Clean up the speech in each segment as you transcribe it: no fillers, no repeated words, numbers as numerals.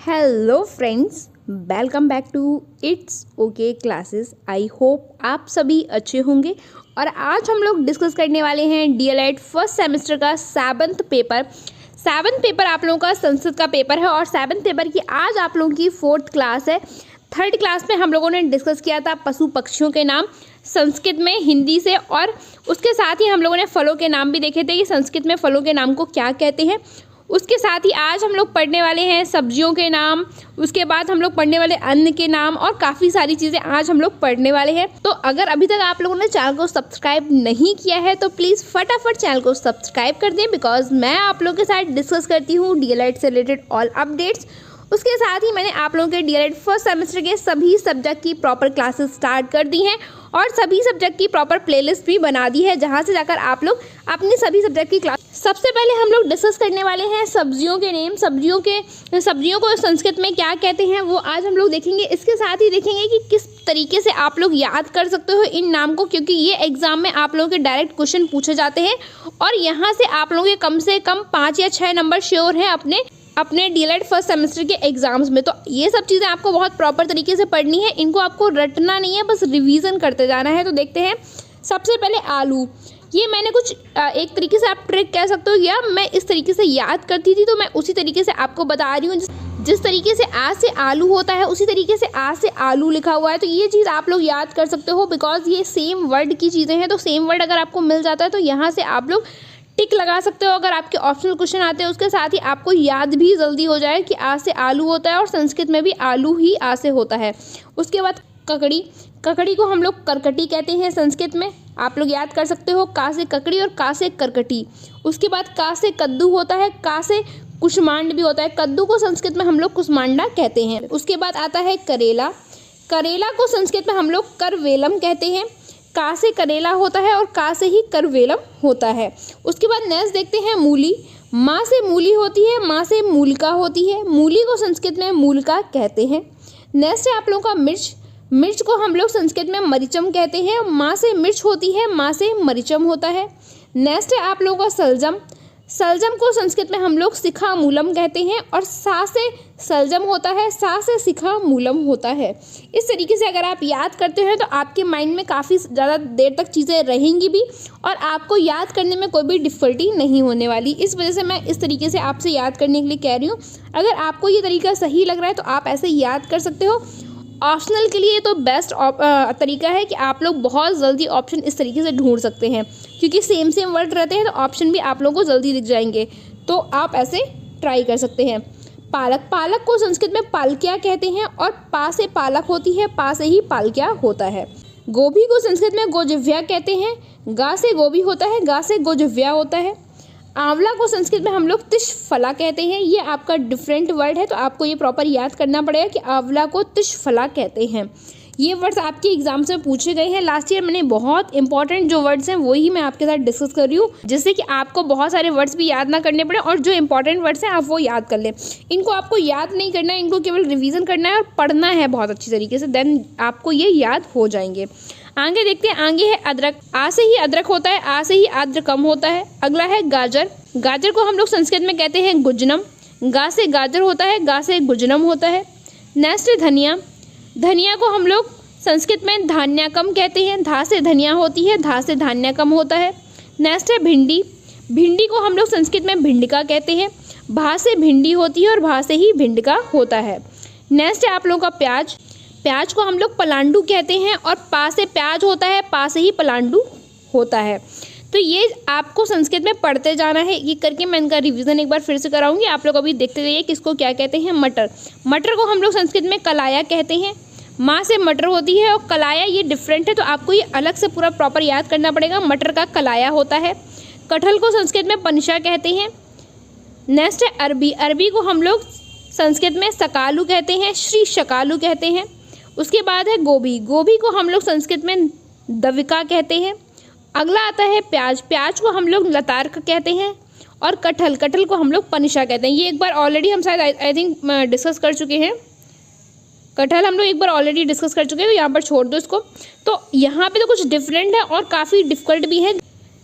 Hello friends, welcome back to it's okay classes. I hope आप सभी अच्छे होंगे। और आज हम लोग डिस्कस करने वाले हैं डीएलएड फर्स्ट सेमेस्टर का सेवन्थ पेपर आप लोगों का संस्कृत का पेपर है। और सेवन्थ पेपर की आज आप लोगों की फोर्थ क्लास है। थर्ड क्लास में हम लोगों ने डिस्कस किया था पशु पक्षियों के नाम संस्कृत में हिंदी से, और उसके साथ ही हम लोगों ने फलों के नाम भी देखे थे कि संस्कृत में फलों के नाम को क्या कहते हैं। उसके साथ ही आज हम लोग पढ़ने वाले हैं सब्जियों के नाम, उसके बाद हम लोग पढ़ने वाले अन्न के नाम और काफ़ी सारी चीज़ें आज हम लोग पढ़ने वाले हैं। तो अगर अभी तक आप लोगों ने चैनल को सब्सक्राइब नहीं किया है तो प्लीज़ फटाफट चैनल को सब्सक्राइब कर दें, बिकॉज मैं आप लोगों के साथ डिस्कस करती हूँ डीएलएड से रिलेटेड ऑल अपडेट्स। उसके साथ ही मैंने आप लोगों के डीएलएड फर्स्ट सेमेस्टर के सभी सब्जेक्ट की प्रॉपर क्लासेस स्टार्ट कर दी हैं और सभी सब्जेक्ट की प्रॉपर प्लेलिस्ट भी बना दी है, जहां से जाकर आप लोग अपनी सभी सब्जेक्ट की क्लास। सबसे पहले हम लोग डिस्कस करने वाले हैं सब्जियों के नेम, सब्जियों को संस्कृत में क्या कहते हैं वो आज हम लोग देखेंगे। इसके साथ ही देखेंगे कि किस तरीके से आप लोग याद कर सकते हो इन नाम को, क्योंकि ये एग्जाम में आप लोगों के डायरेक्ट क्वेश्चन पूछे जाते हैं और यहाँ से आप लोगों के कम से कम 5 या 6 नंबर श्योर हैं अपने डीएलएड फर्स्ट सेमेस्टर के एग्जाम्स में। तो ये सब चीज़ें आपको बहुत प्रॉपर तरीके से पढ़नी है, इनको आपको रटना नहीं है, बस रिवीजन करते जाना है। तो देखते हैं सबसे पहले आलू। ये मैंने कुछ एक तरीके से आप ट्रिक कह सकते हो, या मैं इस तरीके से याद करती थी तो मैं उसी तरीके से आपको बता रही हूँ। जिस तरीके से आ से आलू होता है उसी तरीके से आ से आलू लिखा हुआ है। तो ये चीज़ आप लोग याद कर सकते हो, बिकॉज ये सेम वर्ड की चीज़ें हैं। तो सेम वर्ड अगर आपको मिल जाता है तो यहाँ से आप लोग टिक लगा सकते हो। अगर आपके ऑप्शनल क्वेश्चन आते हैं उसके साथ ही आपको याद भी जल्दी हो जाए कि आ से आलू होता है और संस्कृत में भी आलू ही आ से होता है। उसके बाद ककड़ी को हम लोग करकटी कहते हैं संस्कृत में, आप लोग याद कर सकते हो, का से ककड़ी और का से करकटी। उसके बाद का से कद्दू होता है, का से कुष्मांड भी होता है। कद्दू को संस्कृत में हम लोग कुष्मांडा कहते हैं। उसके बाद आता है करेला को संस्कृत में हम लोग करवेलम कहते हैं। का से करेला होता है और का से ही करवेलम होता है। उसके बाद नेक्स्ट देखते हैं मूली। माँ से मूली होती है, माँ से मूलिका होती है। मूली को संस्कृत में मूलिका कहते हैं। नेक्स्ट है आप लोगों का मिर्च को हम लोग संस्कृत में मरीचम कहते हैं। माँ से मिर्च होती है, माँ से मरीचम होता है। नेक्स्ट है आप लोगों का सलजम को संस्कृत में हम लोग शिखा मूलम कहते हैं और सा से सलजम होता है, सा से शिखा मूलम होता है। इस तरीके से अगर आप याद करते हैं तो आपके माइंड में काफ़ी ज़्यादा देर तक चीज़ें रहेंगी भी और आपको याद करने में कोई भी डिफ़िकल्टी नहीं होने वाली। इस वजह से मैं इस तरीके से आपसे याद करने के लिए कह रही हूँ। अगर आपको ये तरीका सही लग रहा है तो आप ऐसे याद कर सकते हो। ऑप्शनल के लिए तो बेस्ट तरीका है कि आप लोग बहुत जल्दी ऑप्शन इस तरीके से ढूंढ सकते हैं, क्योंकि सेम वर्ड रहते हैं तो ऑप्शन भी आप लोगों को जल्दी दिख जाएंगे। तो आप ऐसे ट्राई कर सकते हैं। पालक को संस्कृत में पालक्या कहते हैं और पा से पालक होती है, पा से ही पालक्या होता है। गोभी को संस्कृत में गोजिव्या कहते हैं। गा से गोभी होता है, गा से गोजिव्या होता है। आंवला को संस्कृत में हम लोग तिशफला कहते हैं। ये आपका डिफरेंट वर्ड है तो आपको ये प्रॉपर याद करना पड़ेगा कि आंवला को तिशफला कहते हैं। ये वर्ड्स आपके एग्जाम से पूछे गए हैं लास्ट ईयर। मैंने बहुत इंपॉर्टेंट जो वर्ड्स हैं वही मैं आपके साथ डिस्कस कर रही हूँ, जिससे कि आपको बहुत सारे वर्ड्स भी याद ना करने पड़े और जो इंपॉर्टेंट वर्ड्स हैं आप वो याद कर लें। इनको आपको याद नहीं करना है, इनको केवल रिवीजन करना है और पढ़ना है बहुत अच्छी तरीके से, देन आपको ये याद हो जाएंगे। आगे देखते हैं, आगे है अदरक। आ से ही अदरक होता है, आ से ही आद्रकम होता है। अगला है गाजर को हम लोग संस्कृत में कहते हैं गुजनम। गा से गाजर होता है, गा से गुजनम होता है। नेक्स्ट है धनिया को हम लोग संस्कृत में धान्याकम कहते हैं। धा से धनिया होती है, धा से धान्याकम होता है। नेक्स्ट है भिंडी को हम लोग संस्कृत में भिंडिका कहते हैं। भा से भिंडी होती है और भा से ही भिंडिका होता है। नेक्स्ट है आप लोगों का प्याज को हम लोग पलांडू कहते हैं और पा से प्याज होता है, पा से ही पलांडू होता है। तो ये आपको संस्कृत में पढ़ते जाना है। ये करके मैं इनका रिवीजन एक बार फिर से कराऊंगी, आप लोग अभी देखते जाइए किसको क्या कहते हैं। मटर को हम लोग संस्कृत में कलाया कहते हैं। माँ से मटर होती है और कलाया ये डिफरेंट है, तो आपको ये अलग से पूरा प्रॉपर याद करना पड़ेगा। मटर का कलाया होता है। कटहल को संस्कृत में पनिशा कहते हैं। नेक्स्ट है अरबी को हम लोग संस्कृत में सकालू कहते हैं, श्री शकालू कहते हैं। उसके बाद है गोभी को हम लोग संस्कृत में दविका कहते हैं। अगला आता है प्याज को हम लोग लतार्क कहते हैं और कटहल को हम लोग पनिशा कहते हैं। ये एक बार ऑलरेडी हम शायद आई थिंक डिस्कस कर चुके हैं। कटहल हम लोग एक बार ऑलरेडी डिस्कस कर चुके हैं, तो यहाँ पर छोड़ दो इसको। तो यहाँ पे तो कुछ डिफरेंट है और काफ़ी डिफिकल्ट भी है,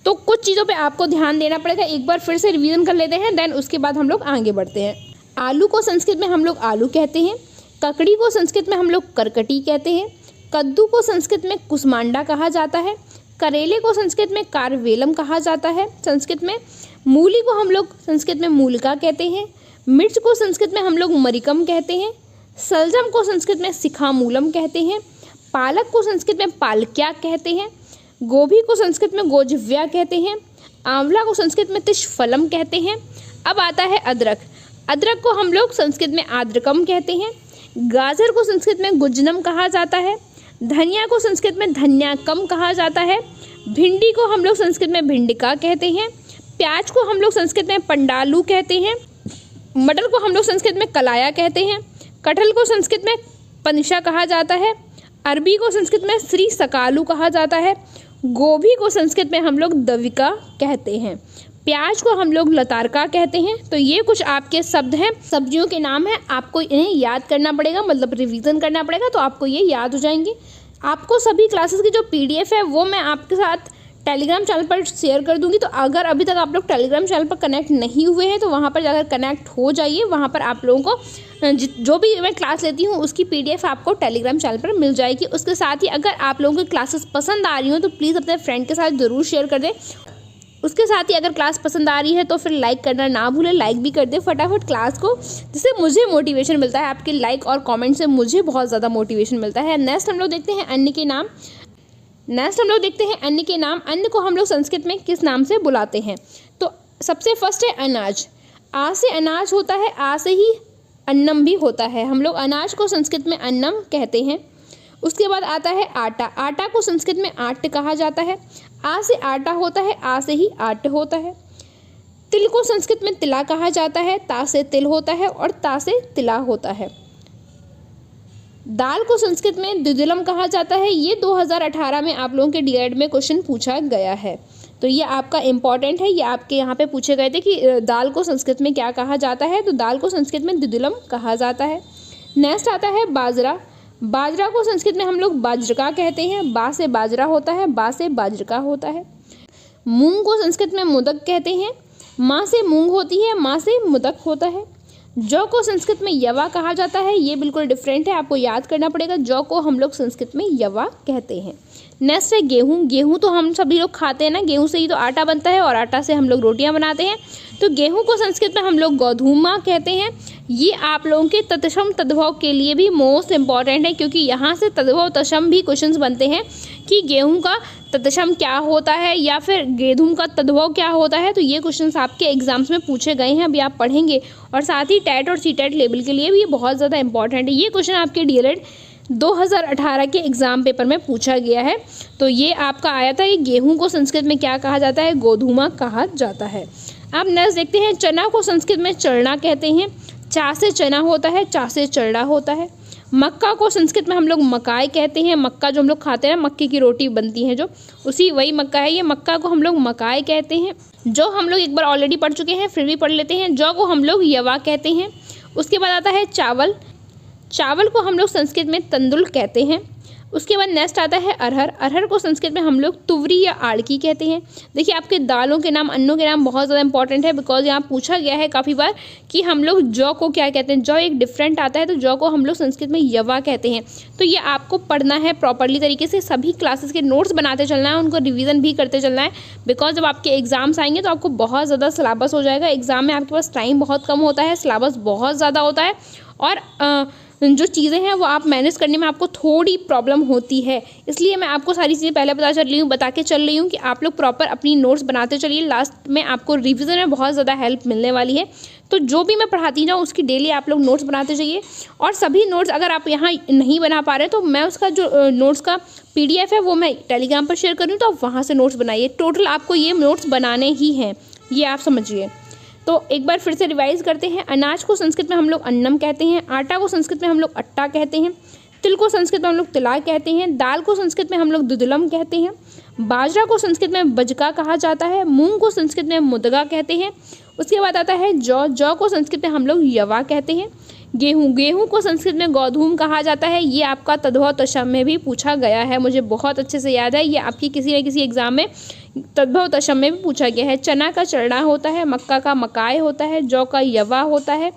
तो कुछ चीज़ों पे आपको ध्यान देना पड़ेगा। एक बार फिर से रिवीजन कर लेते हैं, देन उसके बाद हम लोग आगे बढ़ते हैं। आलू को संस्कृत में हम लोग आलू कहते हैं। ककड़ी को संस्कृत में हम लोग करकटी कहते हैं। कद्दू को संस्कृत में कुसमांडा कहा जाता है। करेले को संस्कृत में कारवेलम कहा जाता है संस्कृत में। मूली को हम लोग संस्कृत में मूलिका कहते हैं। मिर्च को संस्कृत में हम लोग मरिकम कहते हैं। सलजम को संस्कृत में सिखामूलम कहते हैं। पालक को संस्कृत में पालक्या कहते हैं। गोभी को संस्कृत में गोजव्या कहते हैं। आंवला को संस्कृत में तिशफलम कहते हैं। अब आता है अदरक। अदरक को हम लोग संस्कृत में आद्रकम कहते हैं। गाजर को संस्कृत में गुज्जनम कहा जाता है। धनिया को संस्कृत में धन्याकम कहा जाता है। भिंडी को हम लोग संस्कृत में भिंडिका कहते हैं। प्याज को हम लोग संस्कृत में पंडालू कहते हैं। मटर को हम लोग संस्कृत में कलाया कहते हैं। कटहल को संस्कृत में पनिशा कहा जाता है। अरबी को संस्कृत में श्री सकालू कहा जाता है। गोभी को संस्कृत में हम लोग दविका कहते हैं। प्याज को हम लोग लतारका कहते हैं। तो ये कुछ आपके शब्द हैं, सब्जियों के नाम हैं। आपको इन्हें याद करना पड़ेगा, मतलब रिवीजन करना पड़ेगा, तो आपको ये याद हो जाएंगे। आपको सभी क्लासेस की जो पीडीएफ है वो मैं आपके साथ टेलीग्राम चैनल पर शेयर कर दूंगी। तो अगर अभी तक आप लोग टेलीग्राम चैनल पर कनेक्ट नहीं हुए हैं तो वहाँ पर जाकर कनेक्ट हो जाइए। वहाँ पर आप लोगों को जो भी मैं क्लास लेती हूँ उसकी पीडीएफ आपको टेलीग्राम चैनल पर मिल जाएगी। उसके साथ ही अगर आप लोगों की क्लासेस पसंद आ रही हो तो प्लीज़ अपने फ्रेंड के साथ ज़रूर शेयर कर दें। उसके साथ ही अगर क्लास पसंद आ रही है तो फिर लाइक करना ना भूलें, लाइक भी कर दें फटाफट क्लास को, जिससे मुझे मोटिवेशन मिलता है। आपके लाइक और कमेंट से मुझे बहुत ज़्यादा मोटिवेशन मिलता है। नेक्स्ट हम लोग देखते हैं अन्न के नाम। अन्न को हम लोग संस्कृत में किस नाम से बुलाते हैं? तो सबसे फर्स्ट है अनाज। आ से अनाज होता है, आ से ही अन्नम भी होता है। हम लोग अनाज को संस्कृत में अन्नम कहते हैं। उसके बाद आता है आटा। आटा को संस्कृत में आट कहा जाता है। आ से आटा होता है, आ से ही आट होता है। तिल को संस्कृत में तिला कहा जाता है। ता से तिल होता है और ता से तिला होता है। दाल को संस्कृत में द्विदलम कहा जाता है। ये 2018 में आप लोगों के डीएड में क्वेश्चन पूछा गया है, तो ये आपका इम्पॉर्टेंट है। ये आपके यहाँ पे पूछे गए थे कि दाल को संस्कृत में क्या कहा जाता है, तो दाल को संस्कृत में द्विदलम कहा जाता है। नेक्स्ट आता है बाजरा। बाजरा को संस्कृत में हम लोग बाज्रका कहते हैं। बा से बाजरा होता है, बा से बाज्रका होता है। मूंग को संस्कृत में मुदक कहते हैं। माँ से मूंग होती है, माँ से मुदक होता है। जौ को संस्कृत में यवा कहा जाता है। ये बिल्कुल डिफरेंट है, आपको याद करना पड़ेगा। जौ को हम लोग संस्कृत में यवा कहते हैं। नेक्स्ट है गेहूँ। गेहूँ तो हम सभी लोग खाते हैं ना, गेहूँ से ही तो आटा बनता है और आटा से हम लोग रोटियां बनाते हैं। तो गेहूँ को संस्कृत में हम लोग गोधूमा कहते हैं। ये आप लोगों के तत्सम तद्भव के लिए भी मोस्ट इम्पॉर्टेंट है, क्योंकि यहाँ से तद्भव तत्सम भी क्वेश्चंस बनते हैं कि गेहूँ का तत्सम क्या होता है या फिर गेहूँ का तद्भव क्या होता है। तो ये क्वेश्चंस आपके एग्जाम्स में पूछे गए हैं, अभी आप पढ़ेंगे। और साथ ही टेट और सीटेट लेवल के लिए भी ये बहुत ज़्यादा इंपॉर्टेंट है। ये क्वेश्चन आपके डीएलएड 2018 के एग्ज़ाम पेपर में पूछा गया है। तो ये आपका आया था, ये गेहूं को संस्कृत में क्या कहा जाता है? गोधूमा कहा जाता है। अब नेक्स्ट देखते हैं, चना को संस्कृत में चढ़ना कहते हैं। चा से चना होता है, चा से चढ़ा होता है। मक्का को संस्कृत में हम लोग मकाई कहते हैं। मक्का जो हम लोग खाते हैं, मक्के की रोटी बनती है जो, उसी वही मक्का है। ये मक्का को हम लोग मकाई कहते हैं। जो हम लोग एक बार ऑलरेडी पढ़ चुके हैं, फिर भी पढ़ लेते हैं। जौ को हम लोग यवा कहते हैं। उसके बाद आता है चावल। चावल को हम लोग संस्कृत में तंदुल कहते हैं। उसके बाद नेक्स्ट आता है अरहर। अरहर को संस्कृत में हम लोग तुवरी या आड़की कहते हैं। देखिए आपके दालों के नाम, अन्नों के नाम बहुत ज़्यादा इंपॉर्टेंट है, बिकॉज यहाँ पूछा गया है काफ़ी बार कि हम लोग जौ को क्या कहते हैं। जौ एक डिफरेंट आता है, तो जौ को हम लोग संस्कृत में यवा कहते हैं। तो ये आपको पढ़ना है प्रॉपरली तरीके से। सभी क्लासेस के नोट्स बनाते चलना है, उनको रिविज़न भी करते चलना है, बिकॉज जब आपके एग्जाम्स आएंगे तो आपको बहुत ज़्यादा सिलेबस हो जाएगा। एग्जाम में आपके पास टाइम बहुत कम होता है, सिलेबस बहुत ज़्यादा होता है, और जो चीज़ें हैं वो आप मैनेज करने में आपको थोड़ी प्रॉब्लम होती है। इसलिए मैं आपको सारी चीज़ें पहले बता के चल रही हूँ कि आप लोग प्रॉपर अपनी नोट्स बनाते चलिए। लास्ट में आपको रिवीजन में बहुत ज़्यादा हेल्प मिलने वाली है। तो जो भी मैं पढ़ाती जाऊँ उसकी डेली आप लोग नोट्स बनाते जाइए। और सभी नोट्स अगर आप यहाँ नहीं बना पा रहे तो मैं उसका जो नोट्स का PDF है वो मैं टेलीग्राम पर शेयर कर दूँ, तो आप वहाँ से नोट्स बनाइए। टोटल आपको ये नोट्स बनाने ही हैं, ये आप समझिए। तो एक बार फिर से रिवाइज करते हैं। अनाज को संस्कृत में हम लोग अन्नम कहते हैं। आटा को संस्कृत में हम लोग अट्टा कहते हैं। तिल को संस्कृत में हम लोग तिला कहते हैं। दाल को संस्कृत में हम लोग दुदुलम कहते हैं। बाजरा को संस्कृत में बजका कहा जाता है। मूंग को संस्कृत में मुदगा कहते हैं। उसके बाद आता है जौ। जौ को संस्कृत में हम लोग यवा कहते हैं। गेहूँ। गेहूँ को संस्कृत में गोधूम कहा जाता है। ये आपका तद्भव तत्सम में भी पूछा गया है, मुझे बहुत अच्छे से याद है। ये आपकी किसी न किसी एग्जाम में तद्भव तत्सम में भी पूछा गया है। चना का चढ़ना होता है। मक्का का मकाई होता है। जौ का यवा होता है।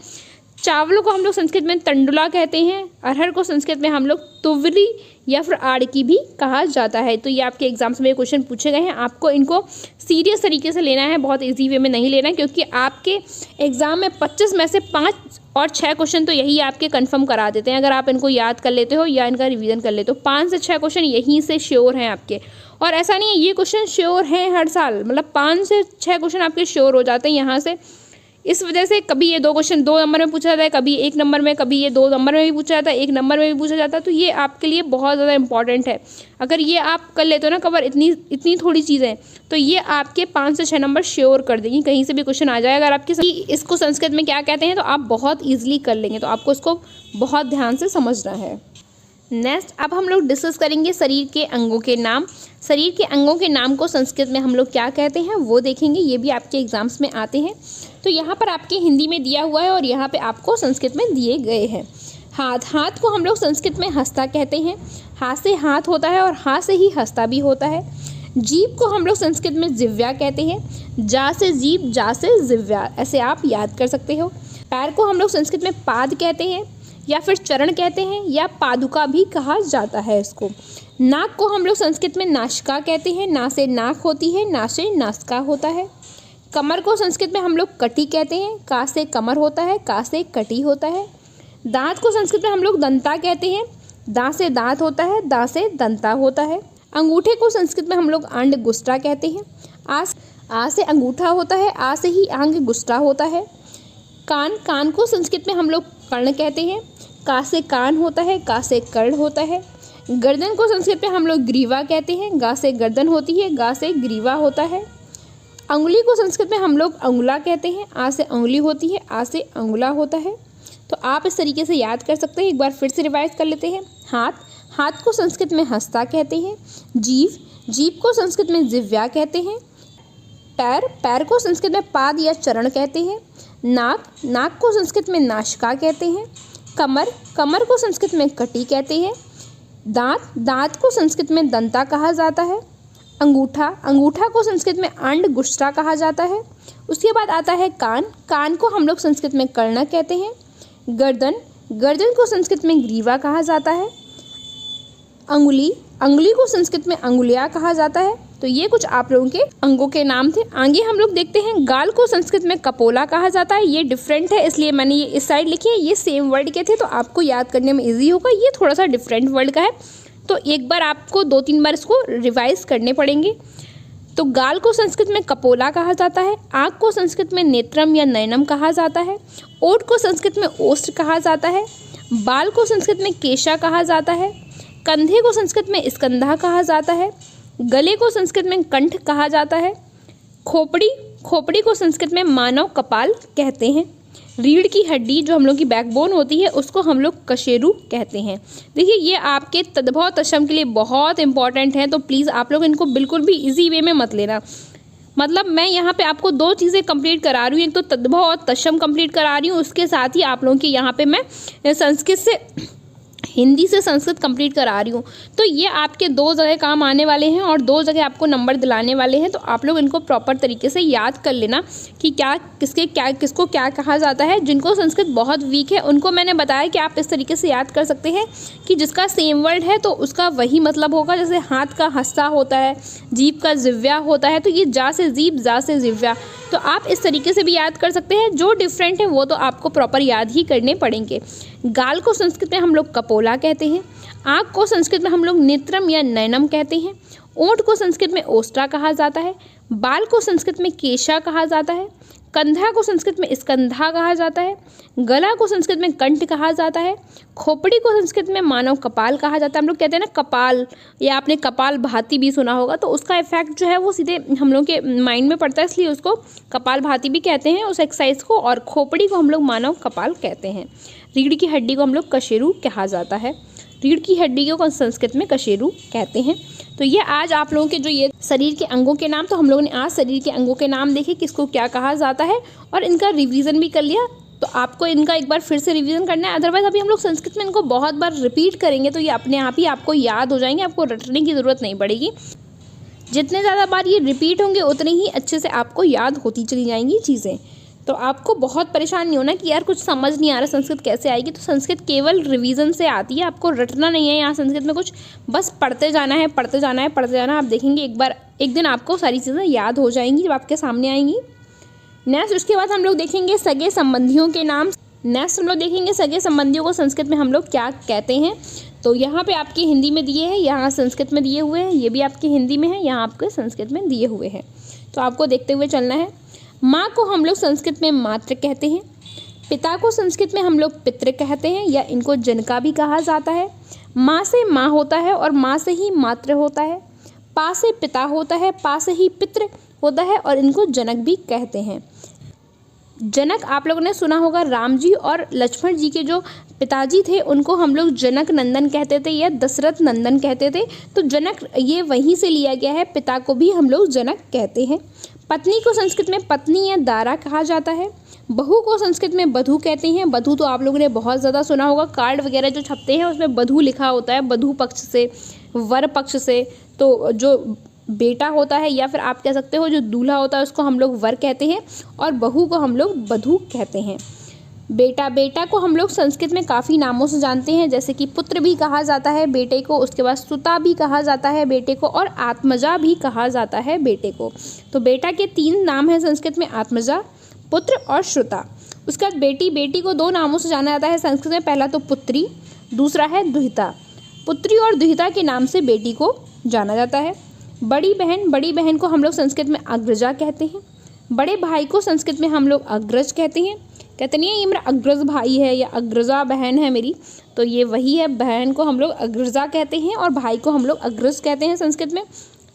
चावलों को हम लोग संस्कृत में तंडुला कहते हैं। अरहर को संस्कृत में हम लोग तुवरी या फिर आड़की भी कहा जाता है। तो ये आपके एग्जाम्स में क्वेश्चन पूछे गए हैं, आपको इनको सीरियस तरीके से लेना है, बहुत इजी वे में नहीं लेना है, क्योंकि आपके एग्जाम में 25 में से 5 और 6 क्वेश्चन तो यही आपके कंफर्म करा देते हैं अगर आप इनको याद कर लेते हो या इनका रिवीजन कर लेते हो। 5 से 6 क्वेश्चन यहीं से श्योर हैं आपके, और ऐसा नहीं है ये क्वेश्चन श्योर हैं हर साल, मतलब 5 से 6 क्वेश्चन आपके श्योर हो जाते हैं यहाँ से। इस वजह से कभी ये 2 क्वेश्चन 2 नंबर में पूछा जाता है, कभी 1 नंबर में, कभी ये 2 नंबर में भी पूछा जाता है, 1 नंबर में भी पूछा जाता है। तो ये आपके लिए बहुत ज़्यादा इंपॉर्टेंट है। अगर ये आप कर लेते हो ना कवर, इतनी थोड़ी चीज़ें, तो ये आपके 5 से 6 नंबर श्योर कर देंगी। कहीं से भी क्वेश्चन आ जाए अगर आपके इसको संस्कृत में क्या कहते हैं तो आप बहुत ईजिली कर लेंगे। तो आपको इसको बहुत ध्यान से समझना है। नेक्स्ट अब हम लोग डिस्कस करेंगे शरीर के अंगों के नाम। शरीर के अंगों के नाम को संस्कृत में हम लोग क्या कहते हैं वो देखेंगे, ये भी आपके एग्जाम्स में आते हैं। तो यहाँ पर आपके हिंदी में दिया हुआ है और यहाँ पे आपको संस्कृत में दिए गए हैं। हाथ, हाथ को हम लोग संस्कृत में हस्ता कहते हैं। हाथ से हाथ होता है और हाथ से ही हस्ता भी होता है। जीभ को हम लोग संस्कृत में जिव्या कहते हैं। जा से जीभ, जा से जिव्या, ऐसे आप याद कर सकते हो। पैर को हम लोग संस्कृत में पाद कहते हैं या फिर चरण कहते हैं या पादुका भी कहा जाता है इसको। नाक को हम लोग संस्कृत में नासिका कहते हैं। ना से नाक होती है, ना से नासिका होता है। कमर को संस्कृत में हम लोग कटी कहते हैं। का से कमर होता है, का से कटी होता है। दांत को संस्कृत में हम लोग दंता कहते हैं। दा से दांत होता है, दा से दंता होता है। अंगूठे को संस्कृत में हम लोग अंडगुष्ठा कहते हैं। आ से अंगूठा होता है, आ से ही अंगुष्ठा होता है। कान, कान को संस्कृत में हम लोग कर्ण कहते हैं। का से कान होता है, का से कर्ण होता है। गर्दन को संस्कृत में हम लोग ग्रीवा कहते हैं। गा से गर्दन होती है, गा से ग्रीवा होता है। अंगुली को संस्कृत में हम लोग अंगुला कहते हैं। आ से अंगुली होती है, आ से अंगुला होता है। तो आप इस तरीके से याद कर सकते हैं। एक बार फिर से रिवाइज कर लेते हैं। हाथ, हाथ को संस्कृत में हस्ता कहते हैं। जीभ, जीभ को संस्कृत में जिव्या कहते हैं। पैर, पैर को संस्कृत में पाद या चरण कहते हैं। नाक, नाक को संस्कृत में नासिका कहते हैं। कमर, कमर को संस्कृत में कटी कहते हैं। दांत, दांत को संस्कृत में दंता कहा जाता है। अंगूठा, अंगूठा को संस्कृत में अंडगुष्ठा कहा जाता है। उसके बाद आता है कान, कान को हम लोग संस्कृत में कर्ण कहते हैं। गर्दन, गर्दन को संस्कृत में ग्रीवा कहा जाता है। अंगुली, अंगुली को संस्कृत में अंगुलिया कहा जाता है। तो ये कुछ आप लोगों के अंगों के नाम थे। आगे हम लोग देखते हैं गाल को संस्कृत में कपोला कहा जाता है। ये डिफरेंट है इसलिए मैंने ये इस साइड लिखी है। ये सेम वर्ड के थे तो आपको याद करने में इजी होगा। ये थोड़ा सा डिफरेंट वर्ड का है तो एक बार आपको 2-3 बार इसको रिवाइज करने पड़ेंगे। तो गाल को संस्कृत में कपोला कहा जाता है। आँख को संस्कृत में नेत्रम या नयनम कहा जाता है। ओठ को संस्कृत में ओष्ठ कहा जाता है। बाल को संस्कृत में केशा कहा जाता है। कंधे को संस्कृत में स्कंधा कहा जाता है। गले को संस्कृत में कंठ कहा जाता है। खोपड़ी, खोपड़ी को संस्कृत में मानव कपाल कहते हैं। रीढ़ की हड्डी जो हम लोग की बैकबोन होती है उसको हम लोग कशेरु कहते हैं। देखिए ये आपके तद्भव तत्सम के लिए बहुत इंपॉर्टेंट है, तो प्लीज़ आप लोग इनको बिल्कुल भी इजी वे में मत लेना। मतलब मैं यहाँ पे आपको 2 चीज़ें कंप्लीट करा रही हूँ, एक तो तद्भव और तत्सम कंप्लीट करा रही हूँ, उसके साथ ही आप लोगों के यहाँ पे मैं संस्कृत से हिंदी से संस्कृत कंप्लीट करा रही हूँ। तो ये आपके 2 जगह काम आने वाले हैं और 2 जगह आपको नंबर दिलाने वाले हैं। तो आप लोग इनको प्रॉपर तरीके से याद कर लेना कि क्या किसको क्या कहा जाता है। जिनको संस्कृत बहुत वीक है उनको मैंने बताया कि आप इस तरीके से याद कर सकते हैं कि जिसका सेम वर्ड है तो उसका वही मतलब होगा। जैसे हाथ का हस्ता होता है, जीभ का जिव्या होता है, तो ये जा से जीभ, जा से जिव्या, तो आप इस तरीके से भी याद कर सकते हैं। जो डिफरेंट है वो तो आपको प्रॉपर याद ही करने पड़ेंगे। गाल को संस्कृत में हम लोग कपोला कहते हैं। आँख को संस्कृत में हम लोग नेत्रम या नयनम कहते हैं। ओठ को संस्कृत में ओष्ठा कहा जाता है। बाल को संस्कृत में केशा कहा जाता है। कंधा को संस्कृत में स्कंधा कहा जाता है। गला को संस्कृत में कंठ कहा जाता है। खोपड़ी को संस्कृत में मानव कपाल कहा जाता है। हम लोग कहते हैं ना कपाल, या आपने कपाल भाती भी सुना होगा, तो उसका इफेक्ट जो है वो सीधे हम लोग के माइंड में पड़ता है, इसलिए उसको कपाल भाती भी कहते हैं उस एक्सरसाइज को। और खोपड़ी को हम लोग मानव कपाल कहते हैं। रीढ़ की हड्डी को हम लोग कशेरु कहा जाता है। रीढ़ की हड्डी को संस्कृत में कशेरु कहते हैं। तो ये आज आप लोगों के जो ये शरीर के अंगों के नाम, तो हम लोगों ने आज शरीर के अंगों के नाम देखे किसको क्या कहा जाता है और इनका रिवीजन भी कर लिया। तो आपको इनका एक बार फिर से रिवीजन करना है, अदरवाइज अभी हम लोग संस्कृत में इनको बहुत बार रिपीट करेंगे तो ये अपने आप ही आपको याद हो जाएंगे, आपको रटने की ज़रूरत नहीं पड़ेगी। जितने ज़्यादा बार ये रिपीट होंगे उतने ही अच्छे से आपको याद होती चली जाएंगी चीज़ें। तो आपको बहुत परेशान नहीं होना कि यार कुछ समझ नहीं आ रहा संस्कृत कैसे आएगी। तो संस्कृत केवल रिवीजन से आती है, आपको रटना नहीं है यहाँ संस्कृत में कुछ, बस पढ़ते जाना है, पढ़ते जाना है, पढ़ते जाना है। आप देखेंगे एक दिन आपको सारी चीज़ें याद हो जाएंगी जब आपके सामने आएंगी। नेक्स्ट उसके बाद हम लोग देखेंगे सगे संबंधियों के नाम। नेक्स्ट हम लोग देखेंगे सगे संबंधियों को संस्कृत में हम लोग क्या कहते हैं। तो यहाँ पे आपकी हिंदी में दिए हैं, यहाँ संस्कृत में दिए हुए हैं, ये भी आपकी हिंदी में है, यहाँ आपके संस्कृत में दिए हुए हैं। तो आपको देखते हुए चलना है। माँ को हम लोग संस्कृत में मातृ कहते हैं। पिता को संस्कृत में हम लोग पितृ कहते हैं या इनको जनका भी कहा जाता है। माँ से माँ होता है और माँ से ही मातृ होता है। पा से पिता होता है, पा से ही पितृ होता है और इनको जनक भी कहते हैं। जनक आप लोगों ने सुना होगा, राम जी और लक्ष्मण जी के जो पिताजी थे उनको हम लोग जनक नंदन कहते थे या दशरथ नंदन कहते थे। तो जनक ये वहीं से लिया गया है, पिता को भी हम लोग जनक कहते हैं। पत्नी को संस्कृत में पत्नी या दारा कहा जाता है। बहू को संस्कृत में बधू कहते हैं। बधू तो आप लोगों ने बहुत ज़्यादा सुना होगा, कार्ड वगैरह जो छपते हैं उसमें बधू लिखा होता है, बधू पक्ष से, वर पक्ष से। तो जो बेटा होता है या फिर आप कह सकते हो जो दूल्हा होता है उसको हम लोग वर कहते हैं और बहू को हम लोग बधू कहते हैं। बेटा को हम लोग संस्कृत में काफ़ी नामों से जानते हैं, जैसे कि पुत्र भी कहा जाता है बेटे को, उसके बाद सुता भी कहा जाता है बेटे को और आत्मजा भी कहा जाता है बेटे को। तो बेटा के 3 नाम हैं संस्कृत में, आत्मजा, पुत्र और श्रुता। उसके बाद बेटी को 2 नामों से जाना जाता है संस्कृत में, पहला तो पुत्री, दूसरा है दुहिता। पुत्री और दुहिता के नाम से बेटी को जाना जाता है। बड़ी बहन को हम लोग संस्कृत में अग्रजा कहते हैं। बड़े भाई को संस्कृत में हम लोग अग्रज कहते हैं। कहते नहीं है ये मेरा अग्रज भाई है या अग्रजा बहन है मेरी, तो ये वही है, बहन को हम लोग अग्रजा कहते हैं और भाई को हम लोग अग्रज कहते हैं संस्कृत में।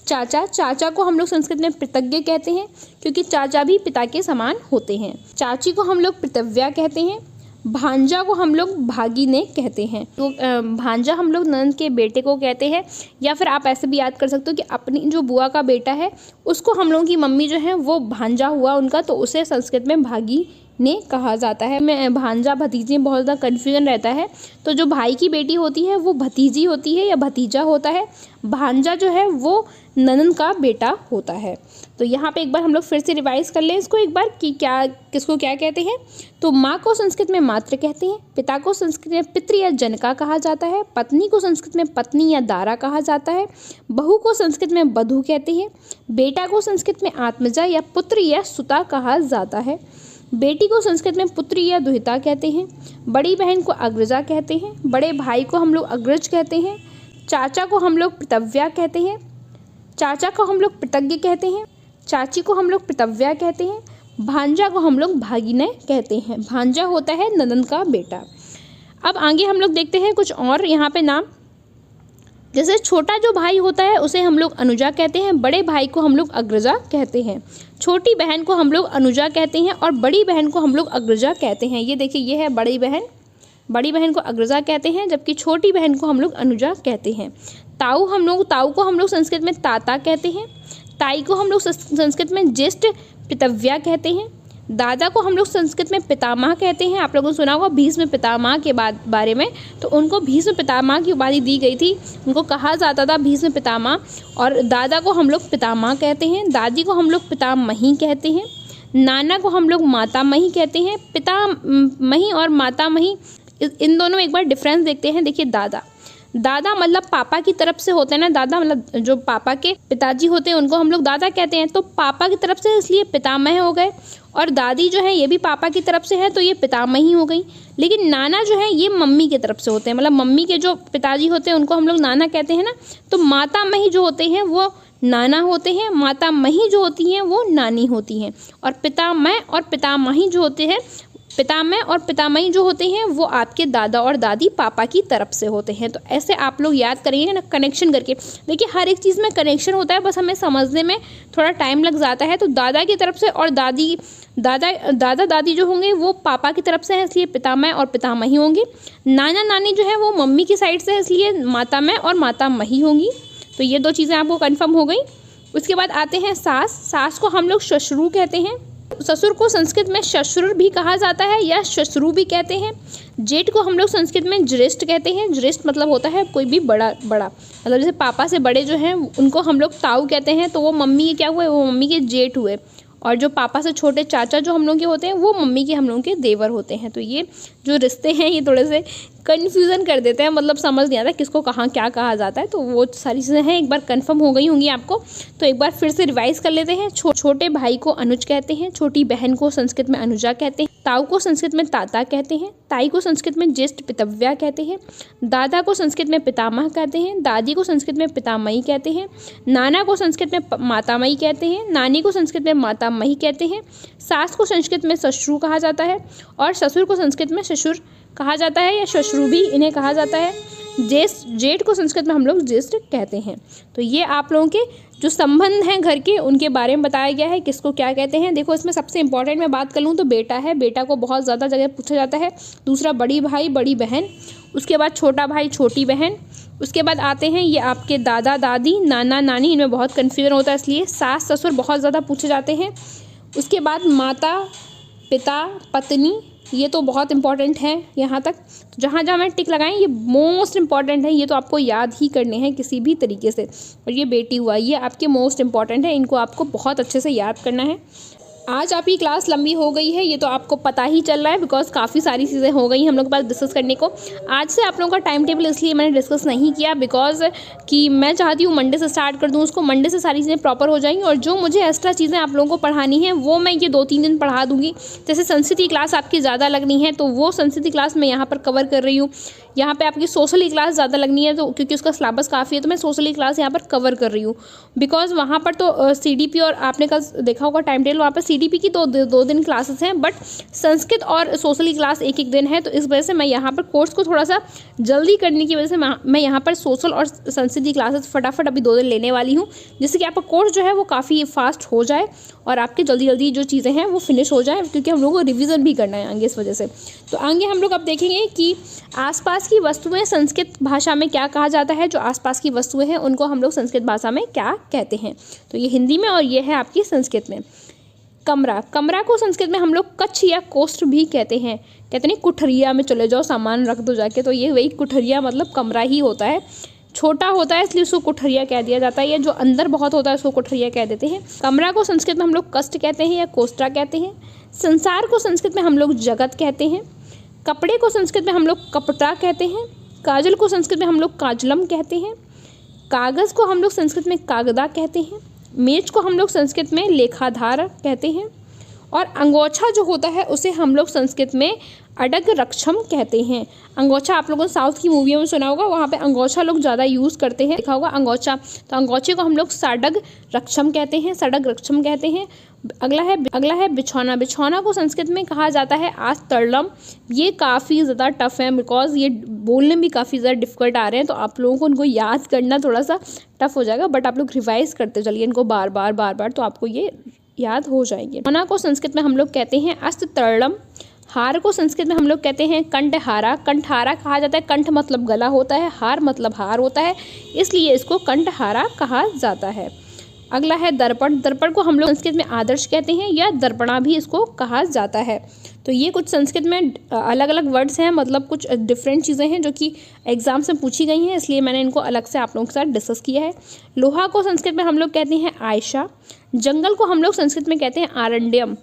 चाचा को हम लोग संस्कृत में पितज्ञ कहते हैं क्योंकि चाचा भी पिता के समान होते हैं। चाची को हम लोग पितव्या कहते हैं। भांजा को हम लोग भागिने कहते हैं। तो भांजा हम लोग नंद के बेटे को कहते हैं या फिर आप ऐसे भी याद कर सकते हो कि अपनी जो बुआ का बेटा है उसको हम लोगों की मम्मी जो है वो भांजा हुआ उनका, तो उसे संस्कृत में भागी ने कहा जाता है। मैं भांजा भतीजी में बहुत ज़्यादा कन्फ्यूजन रहता है, तो जो भाई की बेटी होती है वो भतीजी होती है या भतीजा होता है। भांजा जो है वो ननद का बेटा होता है। तो यहाँ पे एक बार हम लोग फिर से रिवाइज कर लें इसको एक बार कि क्या किसको क्या कहते हैं। तो माँ को संस्कृत में मातृ कहते हैं। पिता को संस्कृत में पितृ या जनका कहा जाता है। पत्नी को संस्कृत में पत्नी या दारा कहा जाता है। बहू को संस्कृत में बधू कहते हैं। बेटा को संस्कृत में आत्मजा या पुत्र या सुता कहा जाता है। बेटी को संस्कृत में पुत्री या दुहिता कहते हैं। बड़ी बहन को अग्रजा कहते हैं। बड़े भाई को हम लोग अग्रज कहते हैं। चाचा को हम लोग पितव्या कहते हैं। चाचा को हम लोग पितज्ञ कहते हैं। चाची को हम लोग पितव्या कहते हैं। भांजा को हम लोग भागिने कहते हैं। भांजा होता है ननद का बेटा। अब आगे हम लोग देखते हैं कुछ और यहाँ पे नाम, जैसे छोटा जो भाई होता है उसे हम लोग अनुजा कहते हैं। बड़े भाई को हम लोग अग्रजा कहते हैं। छोटी बहन को हम लोग अनुजा कहते हैं और बड़ी बहन को हम लोग अग्रजा कहते हैं। ये देखिए ये है बड़ी बहन को अग्रजा कहते हैं जबकि छोटी बहन को हम लोग अनुजा कहते हैं। ताऊ को हम लोग संस्कृत में ताता कहते हैं। ताई को हम लोग संस्कृत में ज्येष्ठ पितव्या कहते हैं। दादा को हम लोग संस्कृत में पितामह कहते हैं। आप लोगों ने सुना होगा भीष्म पितामह के बारे में, तो उनको भीष्म पितामह की उपाधि दी गई थी, उनको कहा जाता था भीष्म पितामह। और दादा को हम लोग पितामह कहते हैं। दादी को हम लोग पितामही कहते हैं। नाना को हम लोग मातामही कहते हैं। पितामही और मातामही इन दोनों में एक बार डिफरेंस देखते हैं। देखिए दादा मतलब पापा की तरफ से होते हैं ना, दादा मतलब जो पापा के पिताजी होते हैं उनको हम लोग दादा कहते हैं, तो पापा की तरफ से इसलिए पितामह हो गए। और दादी जो है ये भी पापा की तरफ से है तो ये पितामही हो गई। लेकिन नाना जो है ये मम्मी की तरफ से होते हैं, मतलब मम्मी के जो पिताजी होते हैं उनको हम लोग नाना कहते हैं ना। तो मातामही जो होते हैं वो नाना होते हैं, मातामही जो होती हैं वो नानी होती हैं। और पितामह और पितामही जो होते हैं, पितामह और पितामही जो होते हैं वो आपके दादा और दादी पापा की तरफ से होते हैं। तो ऐसे आप लोग याद करिए ना कनेक्शन करके। देखिए हर एक चीज़ में कनेक्शन होता है, बस हमें समझने में थोड़ा टाइम लग जाता है। तो दादा की तरफ से और दादा दादी जो होंगे वो पापा की तरफ से है इसलिए पितामह और पितामही होंगे। नाना नानी जो है वो मम्मी की साइड से है इसलिए मातामह और मातामही होंगी। तो ये 2 चीज़ें आपको कन्फर्म हो गई। उसके बाद आते हैं सास को हम लोग श्वश्रु कहते हैं। ससुर को संस्कृत में श्वश्रुर भी कहा जाता है या श्वश्रु भी कहते हैं। जेठ को हम लोग संस्कृत में ज्येष्ठ कहते हैं। ज्येष्ठ मतलब होता है कोई भी बड़ा, मतलब जैसे पापा से बड़े जो हैं उनको हम लोग ताऊ कहते हैं, तो वो मम्मी के क्या हुए, वो मम्मी के जेठ हुए। और जो पापा से छोटे चाचा जो हम लोग के होते हैं वो मम्मी के हम लोगों के देवर होते हैं। तो ये जो रिश्ते हैं ये थोड़े से कन्फ्यूज़न कर देते हैं, मतलब समझ नहीं आता किसको कहाँ क्या कहा जाता है। तो वो सारी चीज़ें हैं, एक बार कंफर्म हो गई होंगी आपको, तो एक बार फिर से रिवाइज कर लेते हैं। छोटे भाई को अनुज कहते हैं, छोटी बहन को संस्कृत में अनुजा कहते हैं, ताऊ को संस्कृत में ताता कहते हैं, ताई को संस्कृत में ज्येष्ठ पितव्या कहते हैं, दादा को संस्कृत में पितामह कहते हैं, दादी को संस्कृत में पितामही कहते हैं, नाना को संस्कृत में मातामही कहते हैं, नानी को संस्कृत में मातामही कहते हैं, सास को संस्कृत में ससुर कहा जाता है, और ससुर को संस्कृत में ससुर कहा जाता है या ससुर भी इन्हें कहा जाता है। जेठ को संस्कृत में हम लोग ज्येष्ठ कहते हैं। तो ये आप लोगों के जो संबंध हैं घर के उनके बारे में बताया गया है, किसको क्या कहते हैं। देखो इसमें सबसे इंपॉर्टेंट मैं बात कर लूँ तो बेटा है, बेटा को बहुत ज़्यादा जगह पूछा जाता है। दूसरा बड़ी भाई बड़ी बहन, उसके बाद छोटा भाई छोटी बहन, उसके बाद आते हैं ये आपके दादा दादी नाना नानी, इनमें बहुत कन्फ्यूजन होता है इसलिए सास ससुर बहुत ज़्यादा पूछे जाते हैं। उसके बाद माता पिता पत्नी, ये तो बहुत इंपॉर्टेंट है। यहाँ तक जहाँ जहाँ मैं टिक लगाएं ये मोस्ट इंपॉर्टेंट है, ये तो आपको याद ही करने हैं किसी भी तरीके से। और ये बेटी हुआ, ये आपके मोस्ट इंपॉर्टेंट है, इनको आपको बहुत अच्छे से याद करना है। आज आपकी क्लास लंबी हो गई है, ये तो आपको पता ही चल रहा है बिकॉज काफ़ी सारी चीज़ें हो गई हम लोग के पास डिस्कस करने को। आज से आप लोगों का टाइम टेबल इसलिए मैंने डिस्कस नहीं किया बिकॉज कि मैं चाहती हूँ मंडे से स्टार्ट कर दूँ उसको, मंडे से सारी चीज़ें प्रॉपर हो जाएंगी। और जो मुझे एक्स्ट्रा चीज़ें आप लोगों को पढ़ानी है वो मैं ये 2-3 दिन पढ़ा दूँगी। जैसे संस्कृत क्लास आपकी ज़्यादा लगनी है तो वो संस्कृत क्लास मैं यहाँ पर कवर कर रही हूँ। यहाँ पे आपकी सोशल क्लास ज़्यादा लगनी है तो क्योंकि उसका सिलेबस काफ़ी है तो मैं सोशल क्लास यहाँ पर कवर कर रही हूँ। बिकॉज वहाँ पर तो CDP और आपने कल देखा होगा टाइम टेबल, वहाँ पर CDP की तो 2 दिन क्लासेस हैं, बट संस्कृत और सोशल क्लास 1-1 दिन है। तो इस वजह से मैं यहाँ पर कोर्स को थोड़ा सा जल्दी करने की वजह से मैं यहाँ पर सोशल और संस्कृत क्लासेस फटाफट अभी 2 दिन लेने वाली हूँ, जिससे कि आपका कोर्स जो है वो काफ़ी फास्ट हो जाए और आपके जल्दी जल्दी जो चीज़ें हैं वो फिनिश हो जाए, क्योंकि हम लोगों को रिवीजन भी करना है आगे इस वजह से। तो आगे हम लोग अब देखेंगे कि आसपास की वस्तुएं संस्कृत भाषा में क्या कहा जाता है। जो आसपास की वस्तुएं हैं उनको हम लोग संस्कृत भाषा में क्या कहते हैं, तो ये हिंदी में और ये है आपकी संस्कृत में। कमरा, कमरा को संस्कृत में हम लोग कक्ष या कोष्ठ भी कहते हैं। कहते नहीं कुठरिया में चले जाओ सामान रख दो जाके, तो ये वही कुठरिया मतलब कमरा ही होता है। छोटा होता है इसलिए उसको कुठरिया कह दिया जाता है, या जो अंदर बहुत होता है उसको कुठरिया कह देते हैं। कमरा को संस्कृत में हम लोग कष्ट कहते हैं या कोष्ठा कहते हैं। संसार को संस्कृत में हम लोग जगत कहते हैं। कपड़े को संस्कृत में हम लोग कपड़ा कहते हैं। काजल को संस्कृत में हम लोग काजलम कहते हैं। कागज़ को हम लोग संस्कृत में कागदा कहते हैं। मेज को हम लोग संस्कृत में लेखाधार कहते हैं। और अंगोछा जो होता है उसे हम लोग संस्कृत में अडग रक्षम कहते हैं। अंगोछा आप लोगों ने साउथ की मूवियों में सुना होगा, वहाँ पे अंगोछा लोग ज़्यादा यूज़ करते हैं, देखा होगा अंगोछा। तो अंगोछे को हम लोग साडग रक्षम कहते हैं, सडग रक्षम कहते हैं। अगला है बिछौना। बिछौना को संस्कृत में कहा जाता है आस्तरलम। ये काफ़ी ज़्यादा टफ है बिकॉज ये बोलने में काफ़ी ज़्यादा डिफिकल्ट आ रहे हैं, तो आप लोगों को उनको याद करना थोड़ा सा टफ हो जाएगा, बट आप लोग रिवाइज करते चलिए इनको बार बार तो आपको ये याद हो जाएंगे। बिछौना को संस्कृत में हम लोग कहते हैं अस्तरलम। हार को संस्कृत में हम लोग कहते हैं कंठहारा। कंठहारा कहा जाता है, कंठ मतलब गला होता है, हार मतलब हार होता है, इसलिए इसको कंठहारा कहा जाता है। अगला है दर्पण। दर्पण को हम लोग संस्कृत में आदर्श कहते हैं या दर्पणा भी इसको कहा जाता है। तो ये कुछ संस्कृत में अलग अलग वर्ड्स हैं, मतलब कुछ डिफरेंट चीज़ें हैं जो कि एग्जाम से पूछी गई हैं, इसलिए मैंने इनको अलग से आप लोगों के साथ डिस्कस किया है। लोहा को संस्कृत में हम लोग कहते हैं आयशा। जंगल को हम लोग संस्कृत में कहते हैं आरण्यम।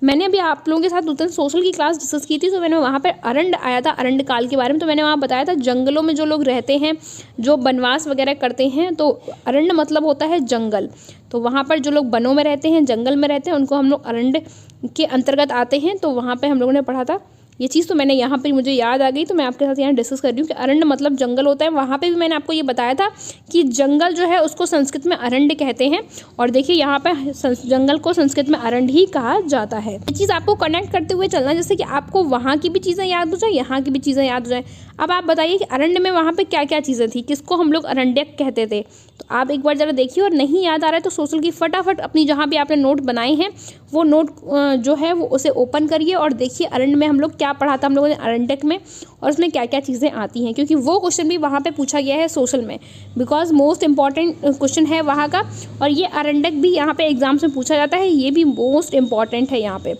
मैंने अभी आप लोगों के साथ 2 दिन सोशल की क्लास डिस्कस की थी, तो मैंने वहाँ पर अरण्य आया था, अरण्य काल के बारे में, तो मैंने वहाँ बताया था जंगलों में जो लोग रहते हैं, जो वनवास वगैरह करते हैं, तो अरण्य मतलब होता है जंगल। तो वहाँ पर जो लोग वनों में रहते हैं, जंगल में रहते हैं, उनको हम लोग अरण्य के अंतर्गत आते हैं। तो वहाँ पर हम लोगों ने पढ़ा था ये चीज़, तो मैंने यहाँ पर मुझे याद आ गई, तो मैं आपके साथ यहाँ डिस्कस कर रही हूँ कि अरण्य मतलब जंगल होता है। वहाँ पे भी मैंने आपको ये बताया था कि जंगल जो है उसको संस्कृत में अरण्य कहते हैं, और देखिए यहाँ पे जंगल को संस्कृत में अरण्य ही कहा जाता है। ये चीज़ आपको कनेक्ट करते हुए चलना, जैसे कि आपको वहाँ की भी चीज़ें याद हो जाए, यहाँ की भी चीज़ें याद हो जाए। अब आप बताइए कि अरण्य में वहाँ पर क्या क्या चीज़ें थी, किसको हम लोग अरण्यक कहते थे। तो आप एक बार ज़रा देखिए, और नहीं याद आ रहा है तो सोशल की फटाफट अपनी जहाँ भी आपने नोट बनाए हैं वो नोट जो है वो उसे ओपन करिए और देखिए अरण्य में हम लोग क्या पढ़ा था हम लोगों ने अरण्यक में, और उसमें क्या क्या चीज़ें आती हैं, क्योंकि वो क्वेश्चन भी वहाँ पे पूछा गया है सोशल में, बिकॉज मोस्ट इंपॉर्टेंट क्वेश्चन है वहाँ का। और ये अरण्यक भी यहाँ पे एग्जाम्स में पूछा जाता है, ये भी मोस्ट इंपॉर्टेंट है यहाँ पे।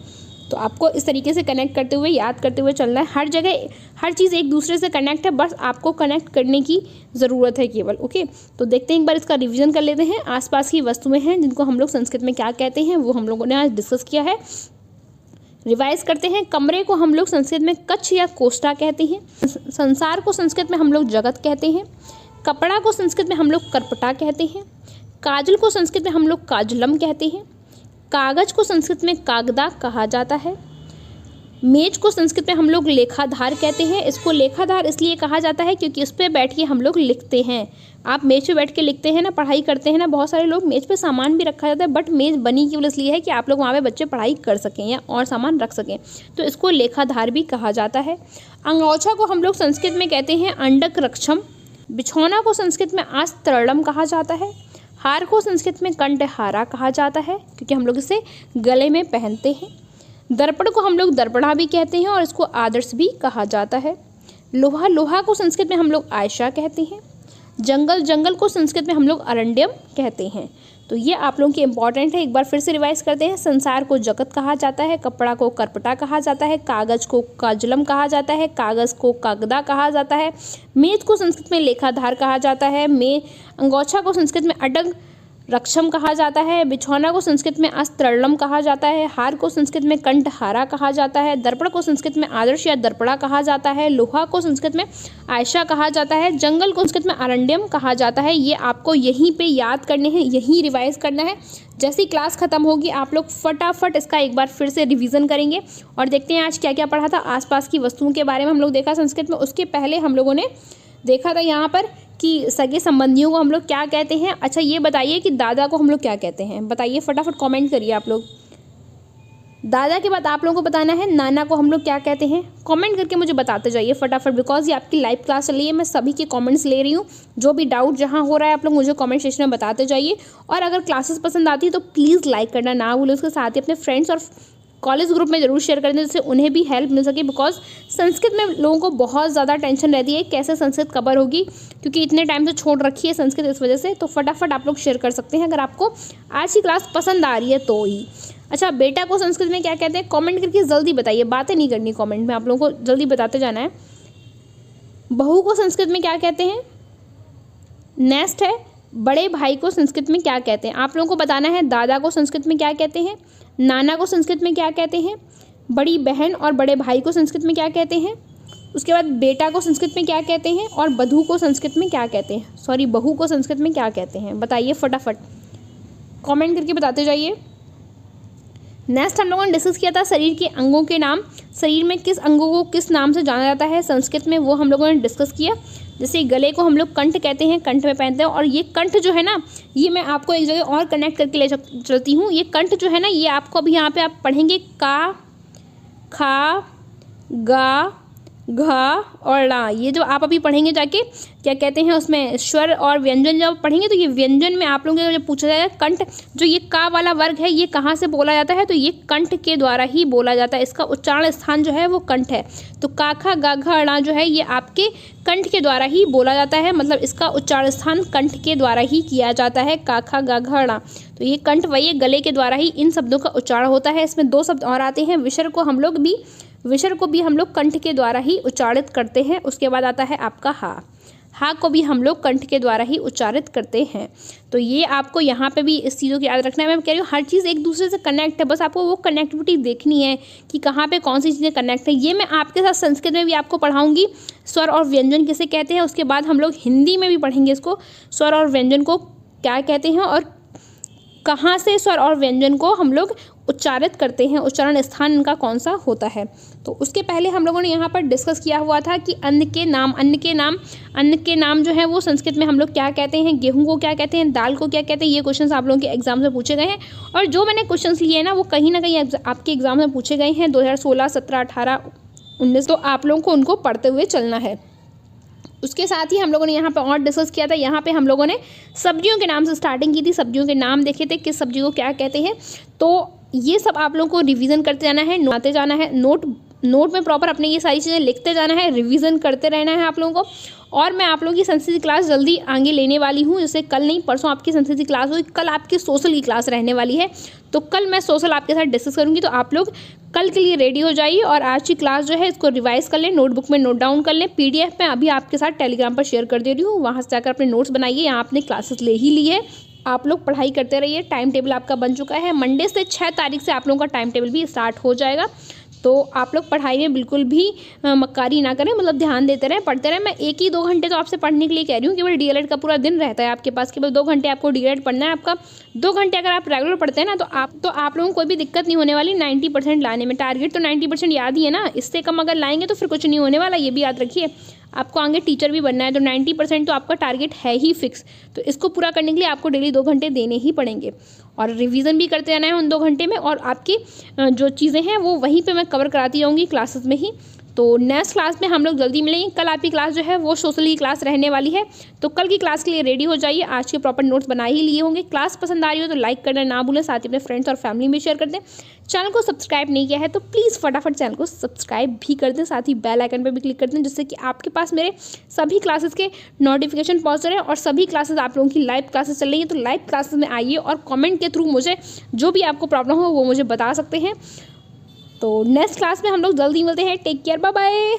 तो आपको इस तरीके से कनेक्ट करते हुए, याद करते हुए चलना है। हर जगह हर चीज़ एक दूसरे से कनेक्ट है, बस आपको कनेक्ट करने की ज़रूरत है केवल। ओके, तो देखते हैं, एक बार इसका रिवीजन कर लेते हैं। आसपास की वस्तुएं हैं जिनको हम लोग संस्कृत में क्या कहते हैं, वो हम लोगों ने आज डिस्कस किया है। रिवाइज करते हैं। कमरे को हम लोग संस्कृत में कक्ष या कोष्ठा कहते हैं। संसार को संस्कृत में हम लोग जगत कहते हैं। कपड़ा को संस्कृत में हम लोग करपटा कहते हैं। काजल को संस्कृत में हम लोग काजलम कहते हैं। कागज को संस्कृत में कागदा कहा जाता है। मेज को संस्कृत में हम लोग लेखाधार कहते हैं। इसको लेखाधार इसलिए कहा जाता है क्योंकि उस पर बैठ के हम लोग लिखते हैं। आप मेज पे बैठ के लिखते हैं ना, पढ़ाई करते हैं ना, बहुत सारे लोग मेज पे सामान भी रखा जाता है, बट मेज बनी केवल इसलिए है कि आप लोग वहाँ पे बच्चे पढ़ाई कर सकें या और सामान रख सकें, तो इसको लेखाधार भी कहा जाता है। अंगोछा को हम लोग संस्कृत में कहते हैं अंडक रक्षम। बिछौना को संस्कृत में आस्त्रलम कहा जाता है। हार को संस्कृत में कंठहारा कहा जाता है क्योंकि हम लोग इसे गले में पहनते हैं। दर्पण को हम लोग दर्पणा भी कहते हैं और इसको आदर्श भी कहा जाता है। लोहा को संस्कृत में हम लोग आयशा कहते हैं। जंगल को संस्कृत में हम लोग अरण्यम कहते हैं। तो ये आप लोगों के इंपॉर्टेंट है, एक बार फिर से रिवाइज करते हैं। संसार को जगत कहा जाता है। कपड़ा को करपटा कहा जाता है। कागज को काजलम कहा जाता है। कागज को कागदा कहा जाता है। मेज को संस्कृत में लेखाधार कहा जाता है। अंगोछा को संस्कृत में अडग रक्षम कहा जाता है। बिछौना को संस्कृत में अस्त्रलम कहा जाता है। हार को संस्कृत में कंठहारा कहा जाता है। दर्पण को संस्कृत में आदर्श या दर्पणा कहा जाता है। लोहा को संस्कृत में आयशा कहा जाता है। जंगल को संस्कृत में अरण्यम कहा जाता है। ये आपको यहीं पे याद करने हैं, यहीं रिवाइज करना है। जैसी क्लास खत्म होगी आप लोग फटाफट इसका एक बार फिर से रिवीजन करेंगे और देखते हैं आज क्या क्या पढ़ा था। आसपास की वस्तुओं के बारे में हम लोग देखा संस्कृत में। उसके पहले हम लोगों ने देखा था यहाँ पर कि सगे संबंधियों को हम लोग क्या कहते हैं। अच्छा ये बताइए कि दादा को हम लोग क्या कहते हैं, बताइए फटाफट कमेंट करिए आप लोग। दादा के बाद आप लोगों को बताना है नाना को हम लोग क्या कहते हैं। कमेंट करके मुझे बताते जाइए फटाफट, बिकॉज ये आपकी लाइव क्लास चल रही है, मैं सभी के कमेंट्स ले रही हूँ। जो भी डाउट जहाँ हो रहा है आप लोग मुझे कमेंट सेक्शन में बताते जाइए। और अगर क्लासेस पसंद आती है तो प्लीज़ लाइक करना ना भूलें। उसके साथ ही अपने फ्रेंड्स और कॉलेज ग्रुप में ज़रूर शेयर कर दें जिससे उन्हें भी हेल्प मिल सके, बिकॉज संस्कृत में लोगों को बहुत ज़्यादा टेंशन रहती है कैसे संस्कृत कवर होगी, क्योंकि इतने टाइम से छोड़ रखी है संस्कृत इस वजह से। तो फटाफट आप लोग शेयर कर सकते हैं अगर आपको आज की क्लास पसंद आ रही है तो ही। अच्छा, बेटा को संस्कृत में क्या कहते हैं, कमेंट करके जल्दी बताइए, बातें नहीं करनी कमेंट में, आप लोगों को जल्दी बताते जाना है। बहू को संस्कृत में क्या कहते हैं। नेक्स्ट है बड़े भाई को संस्कृत में क्या कहते हैं, आप लोगों को बताना है। दादा को संस्कृत में क्या कहते हैं। नाना को संस्कृत में क्या कहते हैं। बड़ी बहन और बड़े भाई को संस्कृत में क्या कहते हैं। उसके बाद बेटा को संस्कृत में क्या कहते हैं और बधू को संस्कृत में क्या कहते हैं, सॉरी बहू को संस्कृत में क्या कहते हैं, बताइए फटाफट कमेंट करके बताते जाइए। नेक्स्ट हम लोगों ने डिस्कस किया था शरीर के अंगों के नाम। शरीर में किस अंगों को किस नाम से जाना जाता है संस्कृत में, वो हम लोगों ने डिस्कस किया। जैसे गले को हम लोग कंठ कहते हैं, कंठ में पहनते हैं। और ये कंठ जो है ना, ये मैं आपको एक जगह और कनेक्ट करके ले चलती हूँ। ये कंठ जो है ना, ये आपको अभी यहाँ पे आप पढ़ेंगे का, खा, गा, घा और ला। ये जो आप अभी पढ़ेंगे जाके क्या कहते हैं उसमें स्वर और व्यंजन जब पढ़ेंगे तो ये व्यंजन में आप लोगों को जब पूछा जाएगा कंठ, जो ये का वाला वर्ग है ये कहाँ से बोला जाता है, तो ये कंठ के द्वारा ही बोला जाता है। इसका उच्चारण स्थान जो है वो कंठ है। तो का, खा, गा, घा, ड़ा जो है ये आपके कंठ के द्वारा ही बोला जाता है, मतलब इसका उच्चारण स्थान कंठ के द्वारा ही किया जाता है। का, खा, गा, घा, ड़ा, तो ये कंठ वही गले के द्वारा ही इन शब्दों का उच्चारण होता है। इसमें दो शब्द और आते हैं। विसर्ग को भी हम लोग कंठ के द्वारा ही उच्चारित करते हैं। उसके बाद आता है आपका हा को भी हम लोग कंठ के द्वारा ही उच्चारित करते हैं। तो ये आपको यहाँ पे भी इस चीज़ों को याद रखना है। मैं कह रही हूँ हर चीज़ एक दूसरे से कनेक्ट है, बस आपको वो कनेक्टिविटी देखनी है कि कहाँ पे कौन सी चीज़ें कनेक्ट है। ये मैं आपके साथ संस्कृत में भी आपको पढ़ाऊँगी, स्वर और व्यंजन किसे कहते हैं। उसके बाद हम लोग हिंदी में भी पढ़ेंगे इसको, स्वर और व्यंजन को क्या कहते हैं और कहाँ से स्वर और व्यंजन को हम लोग उच्चारित करते हैं, उच्चारण स्थान इनका कौन सा होता है। तो उसके पहले हम लोगों ने यहाँ पर डिस्कस किया हुआ था कि अन्न के नाम जो है वो संस्कृत में हम लोग क्या कहते हैं। गेहूं को क्या कहते हैं, दाल को क्या कहते हैं। ये क्वेश्चंस आप लोगों के एग्जाम में पूछे गए हैं और जो मैंने क्वेश्चंस लिए हैं ना वो कहीं ना कहीं आपके एग्जाम में पूछे गए हैं 2016, 17, 18, 19। तो आप लोगों को उनको पढ़ते हुए चलना है। उसके साथ ही हम लोगों ने यहाँ पे और डिस्कस किया था। यहाँ पे हम लोगों ने सब्जियों के नाम से स्टार्टिंग की थी, सब्जियों के नाम देखे थे, किस सब्जी को क्या कहते हैं। तो ये सब आप लोगों को रिवीजन करते जाना है, नोट नोट में प्रॉपर अपने ये सारी चीज़ें लिखते जाना है, रिवीजन करते रहना है आप लोगों को। और मैं आप लोगों की संस्कृत क्लास जल्दी आगे लेने वाली हूँ, जैसे कल नहीं परसों आपकी संस्कृत क्लास होगी, कल आपकी सोशल की क्लास रहने वाली है। तो कल मैं सोशल आपके साथ डिस्कस करूँगी, तो आप लोग कल के लिए रेडी हो जाइए और आज की क्लास जो है इसको रिवाइज कर लें, नोटबुक में नोट डाउन कर लें। PDF मैं अभी आपके साथ टेलीग्राम पर शेयर कर दे रही हूँ, वहाँ से जाकर अपने नोट्स बनाइए। यहाँ आपने क्लासेस ले ही ली है, आप लोग पढ़ाई करते रहिए। टाइम टेबल आपका बन चुका है, मंडे से 6 तारीख से आप लोगों का टाइम टेबल भी स्टार्ट हो जाएगा। तो आप लोग पढ़ाई में बिल्कुल भी मक्कारी ना करें, मतलब ध्यान देते रहें, पढ़ते रहें। मैं 1 ही 2 घंटे तो आपसे पढ़ने के लिए कह रही हूँ, केवल DLED का पूरा दिन रहता है आपके पास, केवल 2 घंटे आपको DLED पढ़ना है। आपका 2 घंटे अगर आप रेगुलर पढ़ते हैं ना, तो आप लोगों को कोई भी दिक्कत नहीं होने वाली 90% लाने में। टारगेट तो 90% याद ही है ना, इससे कम अगर लाएंगे तो फिर कुछ नहीं होने वाला, ये भी याद रखिए। आपको आगे टीचर भी बनना है, तो 90% तो आपका टारगेट है ही फिक्स। तो इसको पूरा करने के लिए आपको डेली 2 घंटे देने ही पड़ेंगे, और रिवीजन भी करते रहना है उन 2 घंटे में। और आपकी जो चीज़ें हैं वो वहीं पे मैं कवर कराती जाऊँगी क्लासेस में ही। तो नेक्स्ट क्लास में हम लोग जल्दी मिलेंगे। कल आपकी क्लास जो है वो सोशल की क्लास रहने वाली है, तो कल की क्लास के लिए रेडी हो जाइए। आज के प्रॉपर नोट्स बना ही लिए होंगे। क्लास पसंद आ रही हो तो लाइक करना ना भूलें, साथ ही अपने फ्रेंड्स और फैमिली में शेयर कर दें। चैनल को सब्सक्राइब नहीं किया है तो प्लीज़ फटाफट चैनल को सब्सक्राइब भी कर दें, साथ ही बेल आइकन पर भी क्लिक कर दें, जिससे कि आपके पास मेरे सभी क्लासेस के नोटिफिकेशन पहुँच रहे हैं। और सभी क्लासेस आप लोगों की लाइव क्लासेस चल रही हैं, तो लाइव क्लासेस में आइए और कमेंट के थ्रू मुझे जो भी आपको प्रॉब्लम हो वो मुझे बता सकते हैं। तो नेक्स्ट क्लास में हम लोग जल्दी मिलते हैं। Take care, bye bye.